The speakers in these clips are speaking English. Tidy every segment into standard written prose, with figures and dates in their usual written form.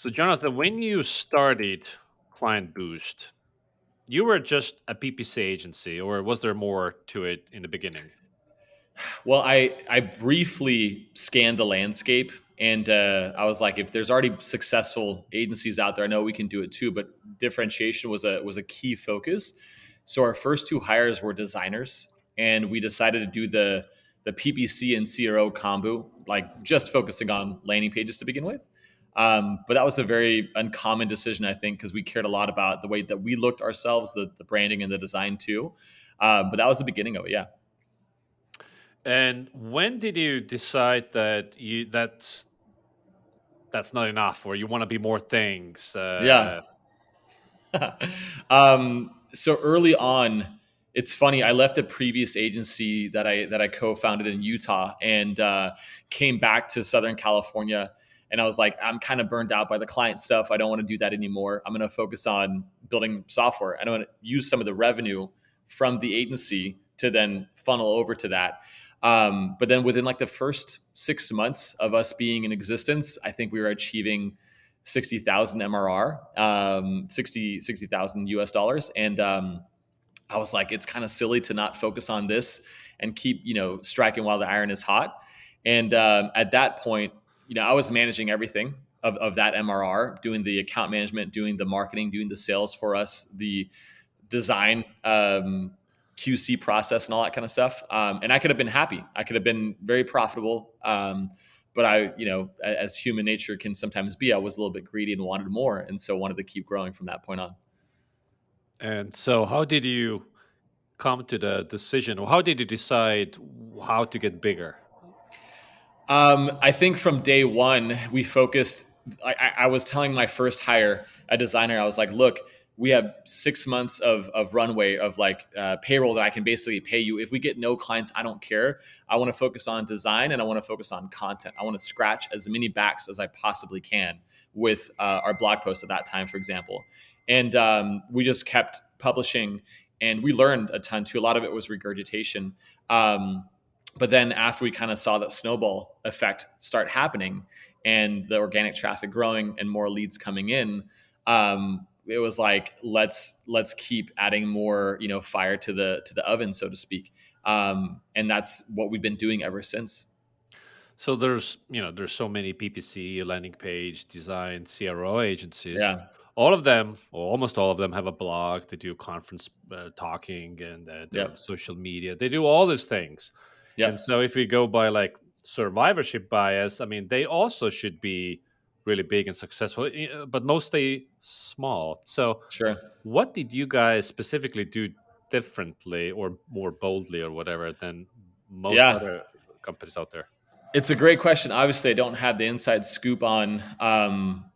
So, Jonathan, when you started Client Boost, you were just a PPC agency, or was there more to it in the beginning? Well, I briefly scanned the landscape, and I was like, if there's already successful agencies out there, I know we can do it too. But differentiation was a key focus. So our first two hires were designers, and we decided to do the PPC and CRO combo, like just focusing on landing pages to begin with. But that was a very uncommon decision, I think, because we cared a lot about the way that we looked ourselves, the branding and the design too. But that was the beginning of it, yeah. And when did you decide that that's not enough, or you want to be more things? Yeah. So early on, it's funny. I left a previous agency that I co-founded in Utah and came back to Southern California. And I was like, I'm kind of burned out by the client stuff. I don't want to do that anymore. I'm going to focus on building software. I want to use some of the revenue from the agency to then funnel over to that. But then within like the first 6 months of us being in existence, I think we were achieving 60,000 MRR, 60,000 US dollars. And I was like, it's kind of silly to not focus on this and keep, striking while the iron is hot. And at that point, I was managing everything of that MRR, doing the account management, doing the marketing, doing the sales for us, the design, QC process and all that kind of stuff. And I could have been happy. I could have been very profitable. But I, as human nature can sometimes be, I was a little bit greedy and wanted more. And so wanted to keep growing from that point on. And so, how did you come to the decision, or how did you decide how to get bigger? I think from day one, we focused. I was telling my first hire, a designer, I was like, look, we have 6 months of runway of like payroll that I can basically pay you. If we get no clients, I don't care. I want to focus on design and I want to focus on content. I want to scratch as many backs as I possibly can with our blog posts at that time, for example. And we just kept publishing and we learned a ton too. A lot of it was regurgitation. But then after we kind of saw that snowball effect start happening and the organic traffic growing and more leads coming in, it was like let's keep adding more fire to the oven, so to speak. And that's what we've been doing ever since. So there's so many PPC, landing page design, CRO agencies. Yeah. All of them, or almost all of them, have a blog. They do conference talking, and they're on Yep. social media. They do all these things. And Yep. so, if we go by like survivorship bias, I mean, they also should be really big and successful, but mostly small. So, Sure. what did you guys specifically do differently, or more boldly, or whatever, than most Yeah. other companies out there? It's a great question. Obviously, I don't have the inside scoop on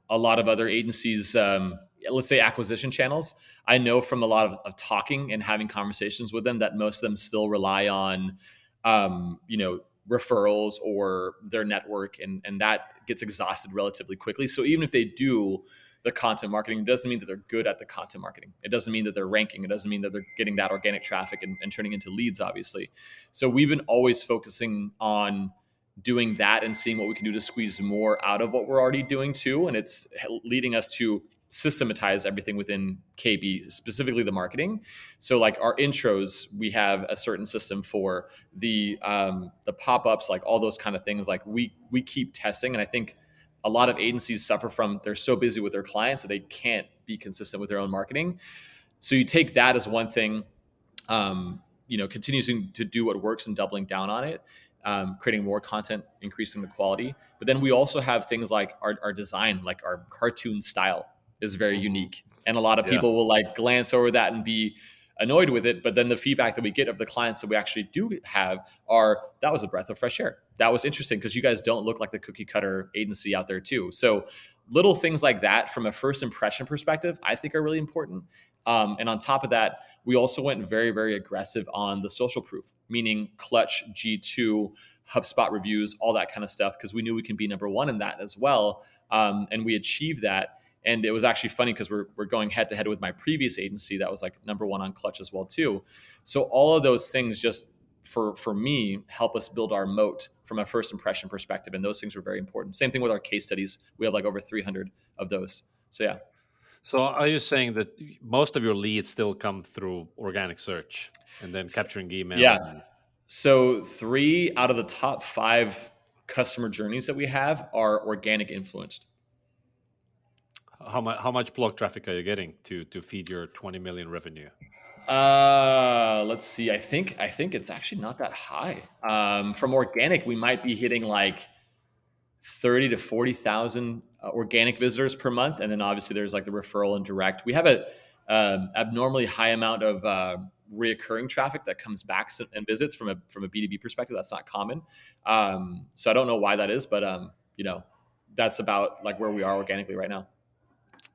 a lot of other agencies, let's say acquisition channels. I know from a lot of talking and having conversations with them that most of them still rely on, referrals or their network, and that gets exhausted relatively quickly. So even if they do the content marketing, it doesn't mean that they're good at the content marketing. It doesn't mean that they're ranking. It doesn't mean that they're getting that organic traffic and turning into leads, obviously. So we've been always focusing on doing that and seeing what we can do to squeeze more out of what we're already doing too. And it's leading us to systematize everything within KB, specifically the marketing. So like our intros, we have a certain system for the pop-ups, like all those kind of things. Like we keep testing. And I think a lot of agencies suffer from, they're so busy with their clients that they can't be consistent with their own marketing. So you take that as one thing, continuing to do what works and doubling down on it, creating more content, increasing the quality. But then we also have things like our design, like our cartoon style is very Hmm. unique. And a lot of Yeah. people will like glance over that and be annoyed with it. But then the feedback that we get of the clients that we actually do have are, that was a breath of fresh air. That was interesting because you guys don't look like the cookie cutter agency out there too. So little things like that from a first impression perspective, I think are really important. And on top of that, we also went very, very aggressive on the social proof, meaning Clutch, G2, HubSpot reviews, all that kind of stuff, because we knew we can be number one in that as well. And we achieved that. And it was actually funny because we're going head to head with my previous agency that was like number one on Clutch as well too. So all of those things just for me, help us build our moat from a first impression perspective. And those things were very important. Same thing with our case studies. We have like over 300 of those. So yeah. So are you saying that most of your leads still come through organic search and then capturing Yeah. emails and So 3 out of the top 5 customer journeys that we have are organic influenced. how much blog traffic are you getting to feed your 20 million revenue? Let's see. I think it's actually not that high. From organic, we might be hitting like 30 to 40,000 organic visitors per month, and then obviously there's like the referral and direct. We have a abnormally high amount of reoccurring traffic that comes back and visits from a B2B perspective. That's not common. So I don't know why that is, but that's about like where we are organically right now.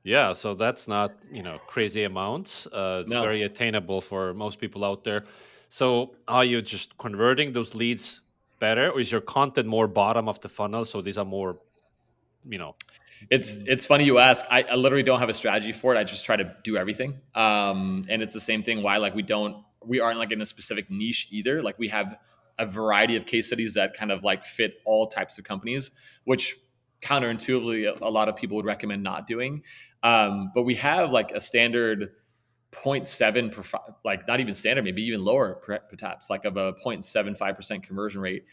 Yeah, so that's not, crazy amounts. It's No. very attainable for most people out there. So are you just converting those leads better, or is your content more bottom of the funnel? So these are more, you know, It's mm, it's funny you ask. I literally don't have a strategy for it. I just try to do everything. And it's the same thing. Why like we aren't like in a specific niche either. Like we have a variety of case studies that kind of like fit all types of companies, which counterintuitively a lot of people would recommend not doing. But we have like a standard point 0.7 like not even standard, maybe even lower perhaps, like of a 0.75% conversion rate.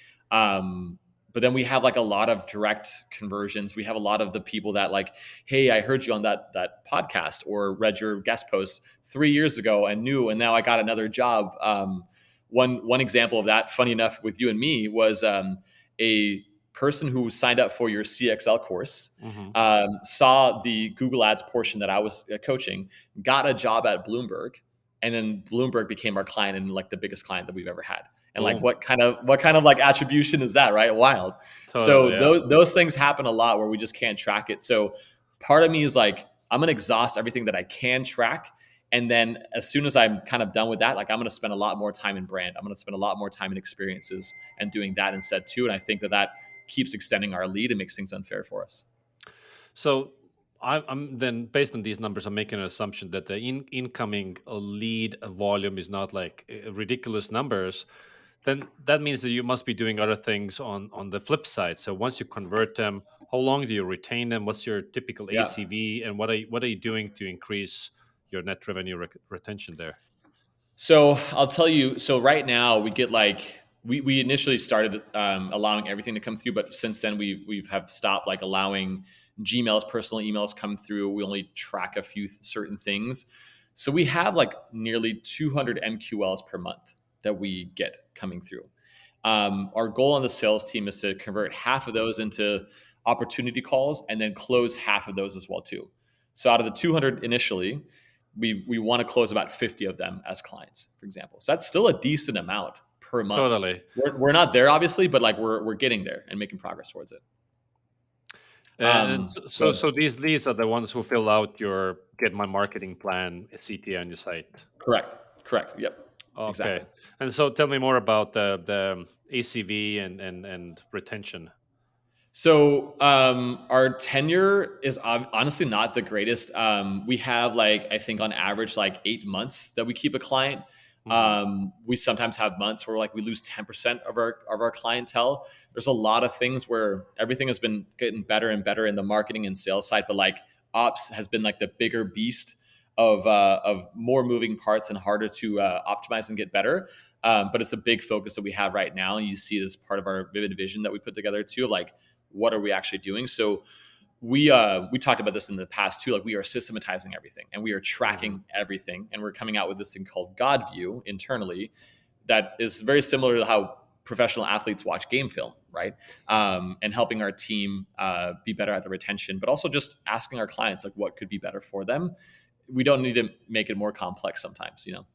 But then we have like a lot of direct conversions. We have a lot of the people that like, hey, I heard you on that podcast or read your guest post 3 years ago and knew, and now I got another job. One example of that, funny enough, with you and me was a person who signed up for your CXL course, mhm. saw the Google Ads portion that I was coaching, got a job at Bloomberg, and then Bloomberg became our client and like the biggest client that we've ever had. And like, Boom. what kind of like attribution is that, right? Wild. Totally, So yeah. those things happen a lot where we just can't track it. So part of me is like, I'm gonna exhaust everything that I can track. And then as soon as I'm kind of done with that, like I'm gonna spend a lot more time in brand. I'm gonna spend a lot more time in experiences and doing that instead too. And I think that keeps extending our lead and makes things unfair for us. So I'm then based on these numbers, I'm making an assumption that the incoming lead volume is not like ridiculous numbers. Then that means that you must be doing other things on the flip side. So once you convert them, how long do you retain them? What's your typical Yeah. ACV, and what are you doing to increase your net revenue retention there? So I'll tell you. So right now we get like we initially started allowing everything to come through, but since then we've have stopped like allowing Gmail's personal emails come through. We only track a few certain things. So we have like nearly 200 MQLs per month that we get coming through. Our goal on the sales team is to convert half of those into opportunity calls and then close half of those as well too. So out of the 200 initially, we want to close about 50 of them as clients, for example. So that's still a decent amount per month. Totally. We're not there obviously, but like we're getting there and making progress towards it. And so, Go so, ahead. so these are the ones who fill out your get my marketing plan CTA on your site. Correct. Yep. Exactly. Okay. And so tell me more about the ACV and retention. So our tenure is honestly not the greatest. We have like I think on average like 8 months that we keep a client. Mhm. We sometimes have months where like we lose 10% of our clientele. There's a lot of things where everything has been getting better and better in the marketing and sales side, but like ops has been like the bigger beast of more moving parts and harder to optimize and get better. But it's a big focus that we have right now, and you see it as part of our vivid vision that we put together too. Like what are we actually doing? So we talked about this in the past too. Like we are systematizing everything and we are Mhm. tracking everything, and we're coming out with this thing called God View internally that is very similar to how professional athletes watch game film, right? And helping our team be better at the retention, but also just asking our clients like what could be better for them. We don't need to make it more complex sometimes, you know.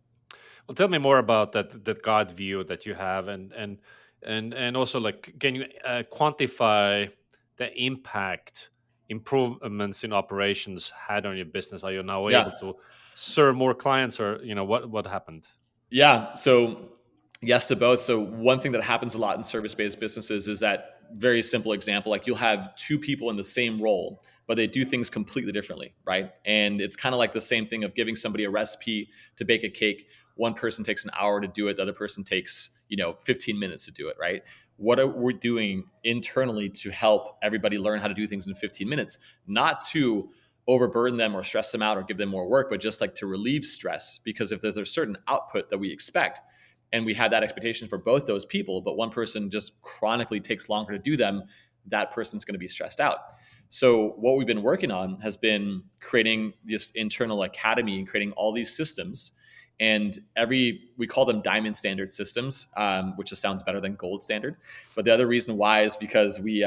Well, tell me more about that God view that you have, and also like, can you quantify the impact improvements in operations had on your business? Are you now Yeah. able to serve more clients, or what happened? Yeah. So yes to both. So one thing that happens a lot in service-based businesses is that very simple example, like you'll have two people in the same role, but they do things completely differently, right? And it's kind of like the same thing of giving somebody a recipe to bake a cake. One person takes an hour to do it, the other person takes, 15 minutes to do it, right? What are we doing internally to help everybody learn how to do things in 15 minutes, not to overburden them or stress them out or give them more work, but just like to relieve stress. Because if there's a certain output that we expect, and we had that expectation for both those people, but one person just chronically takes longer to do them, that person's going to be stressed out. So what we've been working on has been creating this internal academy and creating all these systems. And we call them diamond standard systems, which just sounds better than gold standard. But the other reason why is because we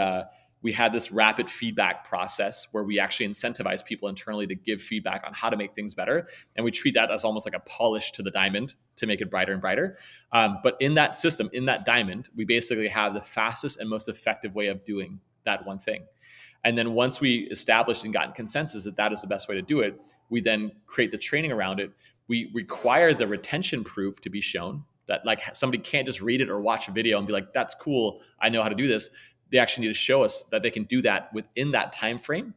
had this rapid feedback process where we actually incentivize people internally to give feedback on how to make things better. And we treat that as almost like a polish to the diamond to make it brighter and brighter. But in that system, in that diamond, we basically have the fastest and most effective way of doing that one thing. And then once we established and gotten consensus that that is the best way to do it, we then create the training around it. We require the retention proof to be shown, that like somebody can't just read it or watch a video and be like, that's cool, I know how to do this. They actually need to show us that they can do that within that time frame.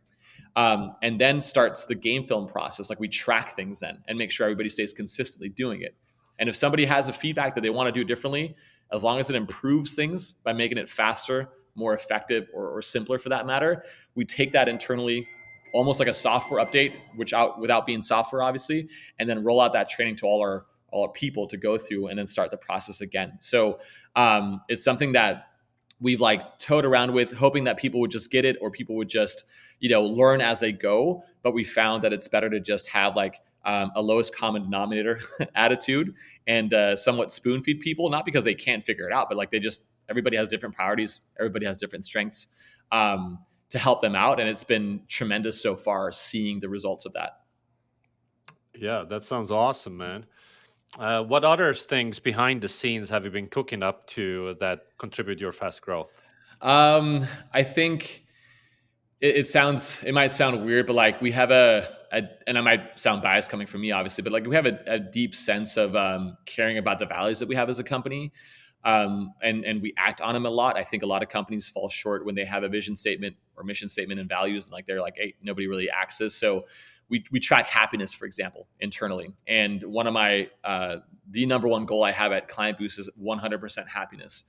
And then starts the game film process. Like we track things then and make sure everybody stays consistently doing it. And if somebody has a feedback that they want to do differently, as long as it improves things by making it faster, more effective, or simpler for that matter, we take that internally, almost like a software update, without being software, obviously, and then roll out that training to all our people to go through and then start the process again. So it's something that we've like toed around with, hoping that people would just get it or people would just, learn as they go. But we found that it's better to just have like a lowest common denominator attitude and somewhat spoon feed people, not because they can't figure it out, but like everybody has different priorities. Everybody has different strengths to help them out. And it's been tremendous so far seeing the results of that. Yeah, that sounds awesome, man. What other things behind the scenes have you been cooking up to that contribute to your fast growth? I think it might sound weird, but like we have and I might sound biased coming from me, obviously, but like we have a deep sense of caring about the values that we have as a company. And we act on them a lot. I think a lot of companies fall short when they have a vision statement or mission statement and values, and like they're like, hey, nobody really acts this. So we track happiness, for example, internally. And one of my the number one goal I have at KlientBoost's is 100% happiness.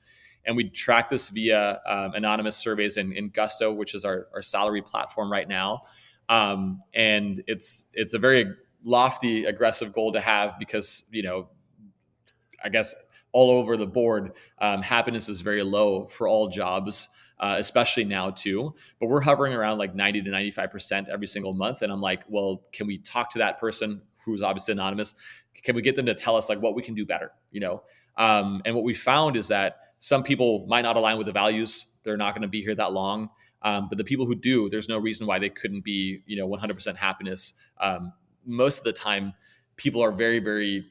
And we track this via anonymous surveys in Gusto, which is our salary platform right now. And it's a very lofty, aggressive goal to have because, I guess all over the board, happiness is very low for all jobs, especially now too. But we're hovering around like 90 to 95% every single month. And I'm like, well, can we talk to that person who's obviously anonymous? Can we get them to tell us like what we can do better? And what we found is that some people might not align with the values. They're not going to be here that long. But the people who do, there's no reason why they couldn't be, 100% happiness. Most of the time, people are very, very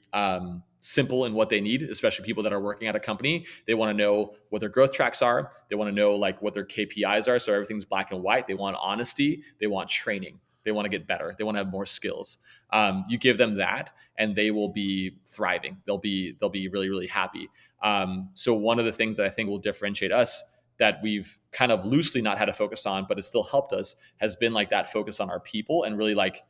simple in what they need, especially people that are working at a company. They want to know what their growth tracks are. They want to know like what their KPIs are. So everything's black and white. They want honesty. They want training. They want to get better. They want to have more skills. You give them that, and they will be thriving. They'll be really, really happy. So one of the things that I think will differentiate us that we've kind of loosely not had a focus on, but it still helped us, has been like that focus on our people and really like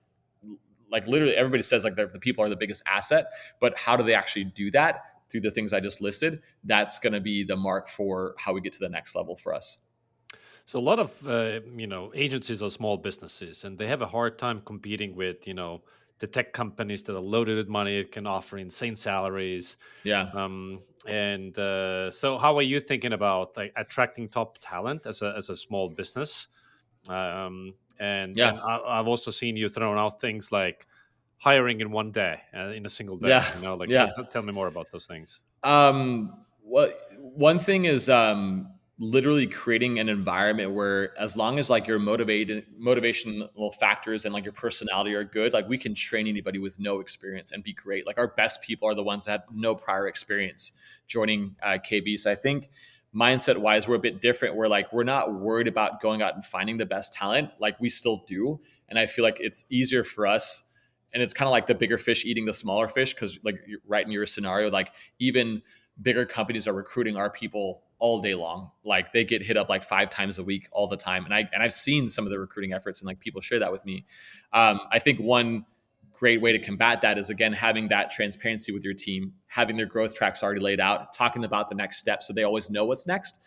literally everybody says like the people are the biggest asset, but how do they actually do that through the things I just listed? That's going to be the mark for how we get to the next level for us. So a lot of agencies are small businesses, and they have a hard time competing with the tech companies that are loaded with money, can offer insane salaries. Yeah. And so, how are you thinking about like attracting top talent as a small business? And Yeah. I've also seen you throwing out things like hiring in one day, in a single day. Yeah. Like so. Yeah. Tell me more about those things. What one thing is literally creating an environment where as long as like your motivational factors and like your personality are good, like we can train anybody with no experience and be great. Like our best people are the ones that had no prior experience joining KB. So I think mindset wise, we're a bit different. We're not worried about going out and finding the best talent. Like we still do. And I feel like it's easier for us. And it's kind of like the bigger fish eating the smaller fish. Cause like right in your scenario, like even bigger companies are recruiting our people all day long. Like they get hit up like 5 times a week all the time. And I've seen some of the recruiting efforts and like people share that with me. I think one great way to combat that is, again, having that transparency with your team, having their growth tracks already laid out, talking about the next steps so they always know what's next.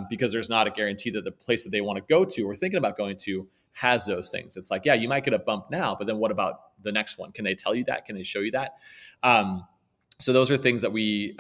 Because there's not a guarantee that the place that they want to go to or thinking about going to has those things. It's like, yeah, you might get a bump now, but then what about the next one? Can they tell you that? Can they show you that? So those are things that we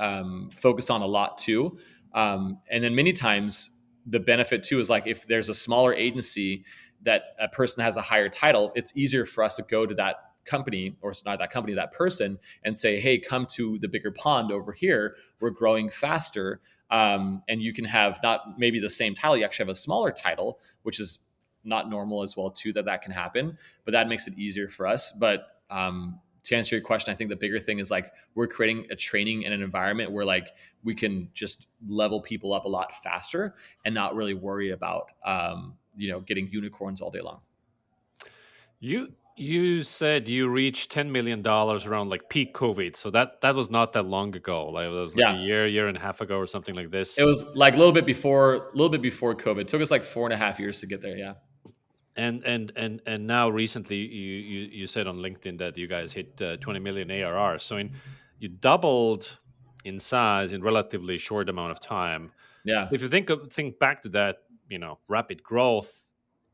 focus on a lot too. And then many times the benefit too is like if there's a smaller agency that a person has a higher title, it's easier for us to go to that company, or it's not that company, that person, and say, hey, come to the bigger pond over here. We're growing faster. And you can have not maybe the same title, you actually have a smaller title, which is not normal as well too, that can happen, but that makes it easier for us. But to answer your question, I think the bigger thing is like we're creating a training and an environment where like we can just level people up a lot faster and not really worry about getting unicorns all day long. You said you reached $10 million around like peak COVID, so that was not that long ago. Like it was like a Yeah, year and a half ago, or something like this. it was like a little bit before COVID. It took us like 4.5 years to get there. Yeah, And now recently, you said on LinkedIn that you guys hit 20 million ARR. So you doubled in size in relatively short amount of time. So yeah. if you think back to that, rapid growth,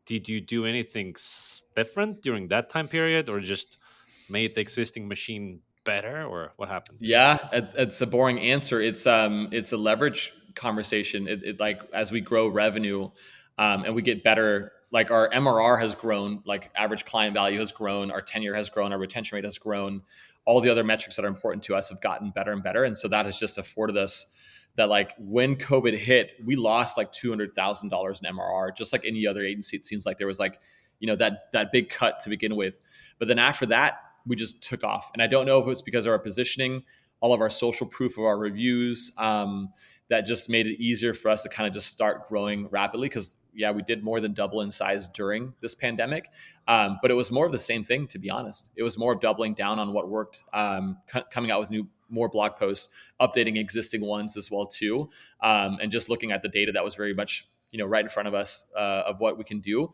did you do anything different during that time period, or just made the existing machine better, or what happened? Yeah, it's a boring answer. It's a leverage conversation. It like as we grow revenue, and we get better, like our MRR has grown, like average client value has grown, our tenure has grown, our retention rate has grown, all the other metrics that are important to us have gotten better and better, and so that has just afforded us that like when COVID hit, we lost like $200,000 in MRR, just like any other agency. It seems like there was like that big cut to begin with, but then after that we just took off. And I don't know if it was because of our positioning, all of our social proof of our reviews, that just made it easier for us to kind of just start growing rapidly. Because yeah, we did more than double in size during this pandemic, but it was more of the same thing. To be honest, it was more of doubling down on what worked, coming out with more blog posts, updating existing ones as well too, and just looking at the data that was very much right in front of us, of what we can do.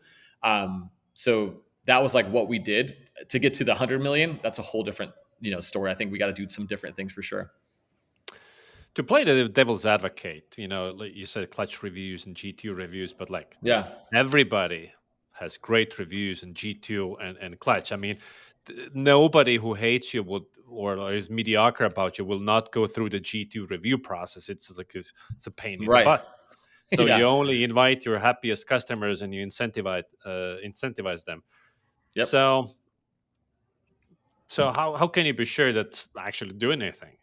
So that was like what we did to get to the 100 million. That's a whole different story. I think we got to do some different things for sure. To play the devil's advocate, like you said, clutch reviews and G2 reviews, but like Yeah, everybody has great reviews in G2 and clutch. I mean, nobody who hates you would, or is mediocre about you, will not go through the G2 review process. It's like it's a pain in the right. butt. So you Yeah, only invite your happiest customers and you incentivize them. yep. So how can you be sure that's actually doing anything?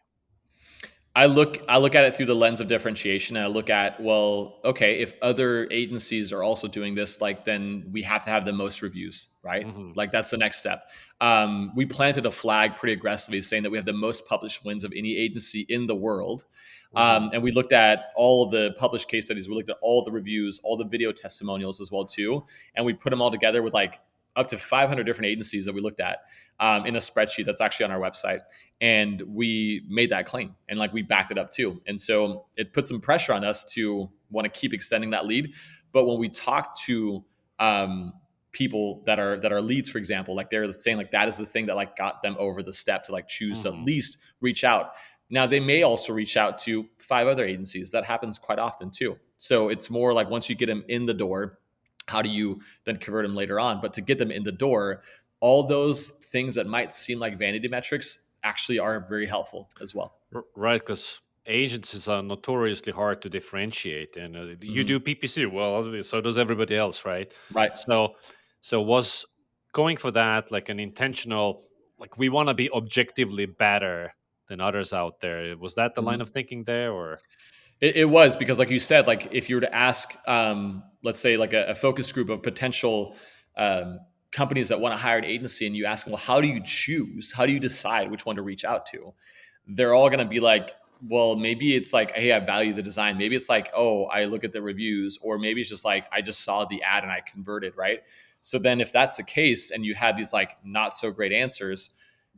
I look at it through the lens of differentiation, and I look at, well, okay, if other agencies are also doing this, like then we have to have the most reviews, right? Hmm. Like that's the next step. We planted a flag pretty aggressively saying that we have the most published wins of any agency in the world. Hmm. And we looked at all of the published case studies. We looked at all the reviews, all the video testimonials as well too, and we put them all together with like up to 500 different agencies that we looked at, in a spreadsheet that's actually on our website. And we made that claim, and like we backed it up too. And so it put some pressure on us to want to keep extending that lead. But when we talk to people that are leads, for example, like they're saying like that is the thing that like got them over the step to like choose to at Hmm. least reach out. Now they may also reach out to 5 other agencies. That happens quite often too. So it's more like once you get them in the door, how do you then convert them later on? But to get them in the door, all those things that might seem like vanity metrics actually are very helpful as well. Right, because agencies are notoriously hard to differentiate, and you Hmm. do PPC well, so does everybody else, right? Right. So, so was going for that like an intentional, like we want to be objectively better than others out there? Was that the line of Mhm. thinking there, or? It was because, like you said, like if you were to ask, let's say, like a focus group of potential companies that want to hire an agency, and you ask them, well, how do you choose? How do you decide which one to reach out to? They're all going to be like, well, maybe it's like, hey, I value the design. Maybe it's like, oh, I look at the reviews, or maybe it's just like I just saw the ad and I converted, right? So then, if that's the case, and you have these like not so great answers,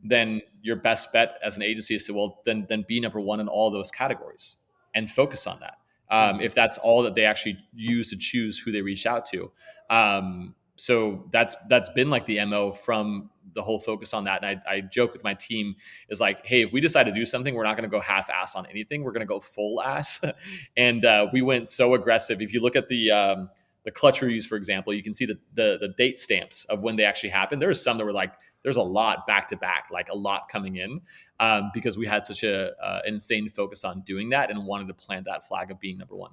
then your best bet as an agency is to, well, then be number one in all those categories and focus on that. Mhm. If that's all that they actually use to choose who they reach out to. So that's been like the MO from the whole focus on that. And I joke with my team is like, hey, if we decide to do something, we're not going to go half ass on anything. We're going to go full ass. And we went so aggressive. If you look at the clutch reviews, for example, you can see the date stamps of when they actually happened. There was some that were like, there's a lot back to back, like a lot coming in, because we had such a insane focus on doing that and wanted to plant that flag of being number one.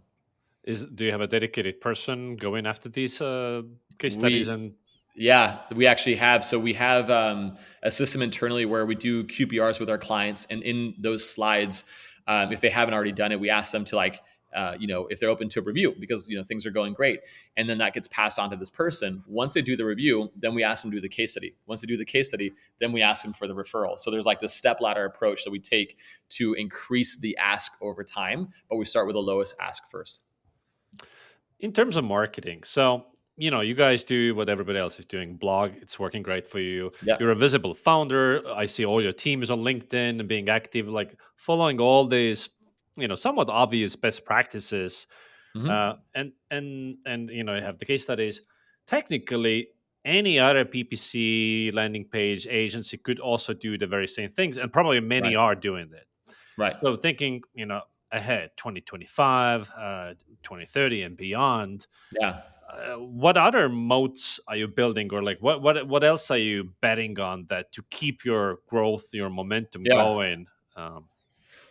Do you have a dedicated person going after these case studies? We And Yeah, we actually have. So we have a system internally where we do QBRs with our clients, and in those slides, if they haven't already done it, we ask them to like, if they're open to a review because things are going great, and then that gets passed on to this person. Once they do the review, then we ask them to do the case study. Once they do the case study, then we ask them for the referral. So there's like this step ladder approach that we take to increase the ask over time, but we start with the lowest ask first. in terms of marketing, so you guys do what everybody else is doing. Blog, it's working great for you. Yeah. You're a visible founder. I see all your teams on LinkedIn and being active, like following all these, somewhat obvious best practices. Hmm. And you have the case studies. Technically, any other PPC landing page agency could also do the very same things, and probably many Right. are doing it. Right. So thinking, ahead, 2025, 2030 and beyond, Yeah. what other moats are you building, or like what else are you betting on that to keep your growth, your momentum Yeah. going? Um,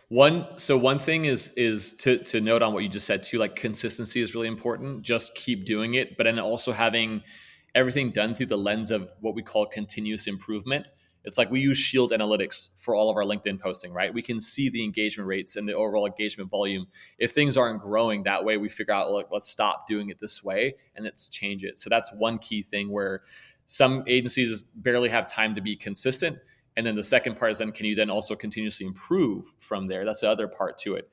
One thing is to note on what you just said too. Like consistency is really important. Just keep doing it, but then also having everything done through the lens of what we call continuous improvement. It's like we use Shield Analytics for all of our LinkedIn posting, right? We can see the engagement rates and the overall engagement volume. If things aren't growing that way, we figure out, look, let's stop doing it this way and let's change it. So that's one key thing where some agencies barely have time to be consistent. And then the second part is then can you then also continuously improve from there? That's the other part to it.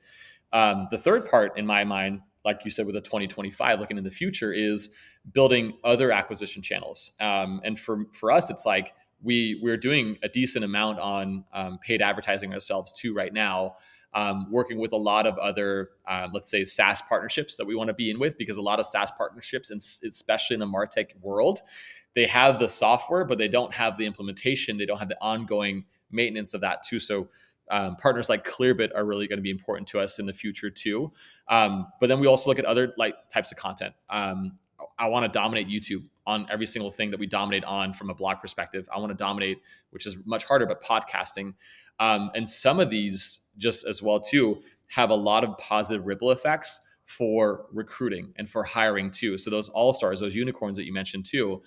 The third part in my mind, like you said, with the 2025 looking in the future, is building other acquisition channels. And for us, it's like we're doing a decent amount on paid advertising ourselves too right now. Working with a lot of other, let's say, SaaS partnerships that we want to be in with, because a lot of SaaS partnerships, and especially in the MarTech world, they have the software, but they don't have the implementation. They don't have the ongoing maintenance of that too. So partners like Clearbit are really going to be important to us in the future too. But then we also look at other like types of content. I want to dominate YouTube on every single thing that we dominate on from a blog perspective. I want to dominate, which is much harder, but podcasting. And some of these just as well too have a lot of positive ripple effects for recruiting and for hiring too. So those all-stars, those unicorns that you mentioned too,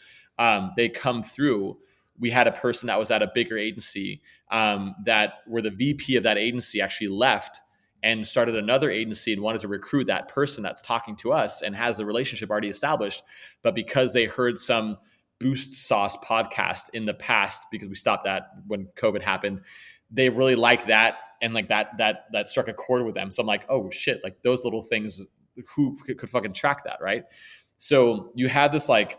they come through. We had a person that was at a bigger agency that where the VP of that agency actually left and started another agency and wanted to recruit that person that's talking to us and has a relationship already established. But because they heard some Boost Sauce podcast in the past, because we stopped that when COVID happened, they really like that. And like that struck a chord with them. So I'm like, oh shit, like those little things, who could fucking track that, right? So you have this like,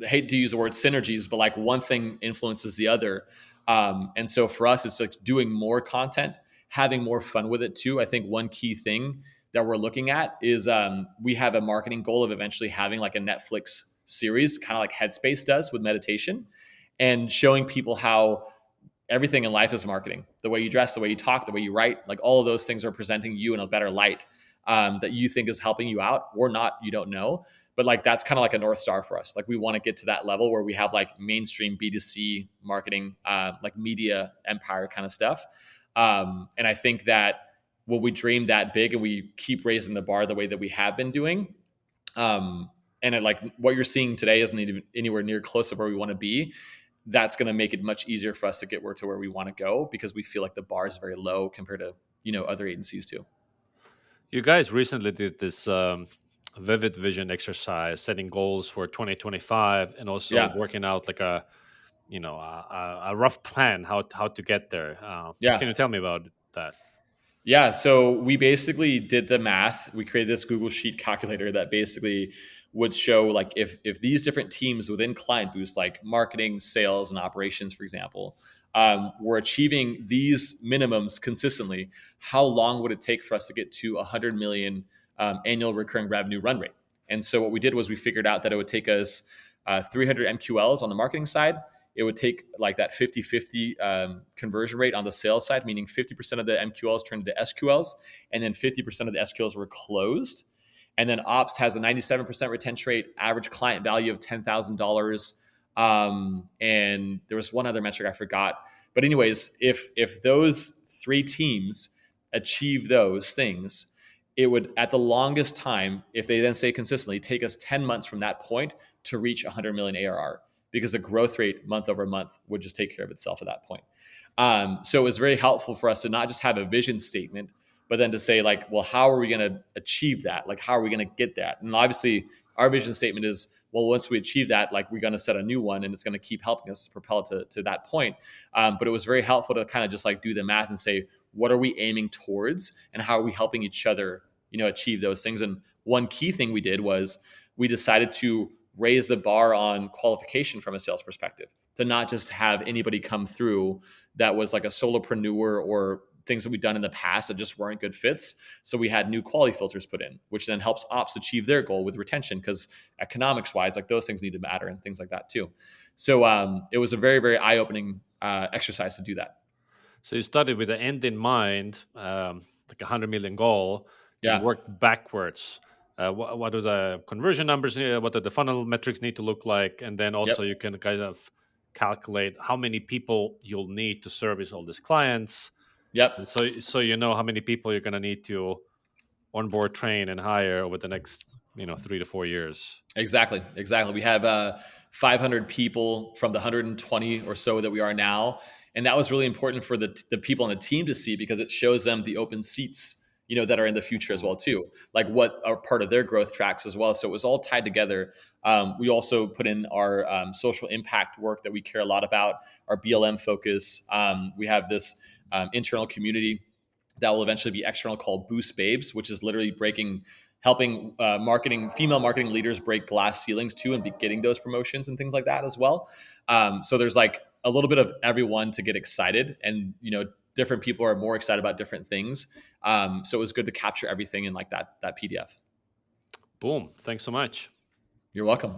I hate to use the word synergies, but like one thing influences the other. And so for us, it's like doing more content, having more fun with it too. I think one key thing that we're looking at is we have a marketing goal of eventually having like a Netflix series, kind of like Headspace does with meditation, and showing people how everything in life is marketing. The way you dress, the way you talk, the way you write, like all of those things are presenting you in a better light that you think is helping you out or not, you don't know. But like that's kind of like a North Star for us. Like we want to get to that level where we have like mainstream B2C marketing, like media empire kind of stuff. And I think that when we dream that big and we keep raising the bar the way that we have been doing, and like what you're seeing today isn't even anywhere near close to where we want to be, that's going to make it much easier for us to get to where we want to go, because we feel like the bar is very low compared to other agencies too. you guys recently did this vivid vision exercise, setting goals for 2025, and also Yeah. working out like a rough plan how to get there. Can Yeah. you tell me about that? Yeah, so we basically did the math. We created this Google Sheet calculator that basically would show like if these different teams within Client Boost, like marketing, sales, and operations, for example, were achieving these minimums consistently, how long would it take for us to get to 100 million annual recurring revenue run rate? And so what we did was we figured out that it would take us 300 MQLs on the marketing side. it would take like that 50-50 conversion rate on the sales side, meaning 50% of the MQLs turned into SQLs, and then 50% of the SQLs were closed. And then ops has a 97% retention rate, average client value of $10,000. And there was one other metric I forgot. But anyways, if those three teams achieve those things, it would, at the longest time, if they then stay consistently, take us 10 months from that point to reach 100 million ARR, because the growth rate month over month would just take care of itself at that point. So it was very helpful for us to not just have a vision statement, but then to say like, well, how are we going to achieve that? Like, how are we going to get that? And obviously our vision statement is, well, once we achieve that, like we're going to set a new one and it's going to keep helping us propel to that point. But it was very helpful to kind of just like do the math and say, what are we aiming towards and how are we helping each other, achieve those things? And one key thing we did was we decided to raise the bar on qualification from a sales perspective, to not just have anybody come through that was like a solopreneur or things that we've done in the past that just weren't good fits. So we had new quality filters put in, which then helps ops achieve their goal with retention, because economics wise, like those things need to matter and things like that too. So it was a very, very eye-opening exercise to do that. So you started with the end in mind, like 100 million goal. You Yeah. worked backwards. What are the conversion numbers? What do the funnel metrics need to look like? And then also Yep. you can kind of calculate how many people you'll need to service all these clients. And Yep. so you know how many people you're going to need to onboard, train, and hire over the next 3 to 4 years. Exactly. Exactly. We have 500 people from the 120 or so that we are now. And that was really important for the people on the team to see, because it shows them the open seats, that are in the future as well too, like what are part of their growth tracks as well. So it was all tied together. We also put in our social impact work that we care a lot about, our BLM focus. We have this internal community that will eventually be external, called Boost Babes, which is literally helping female marketing leaders break glass ceilings too, and be getting those promotions and things like that as well. So there's like a little bit of everyone to get excited, and different people are more excited about different things. So it was good to capture everything in like that PDF. Boom! Thanks so much. You're welcome.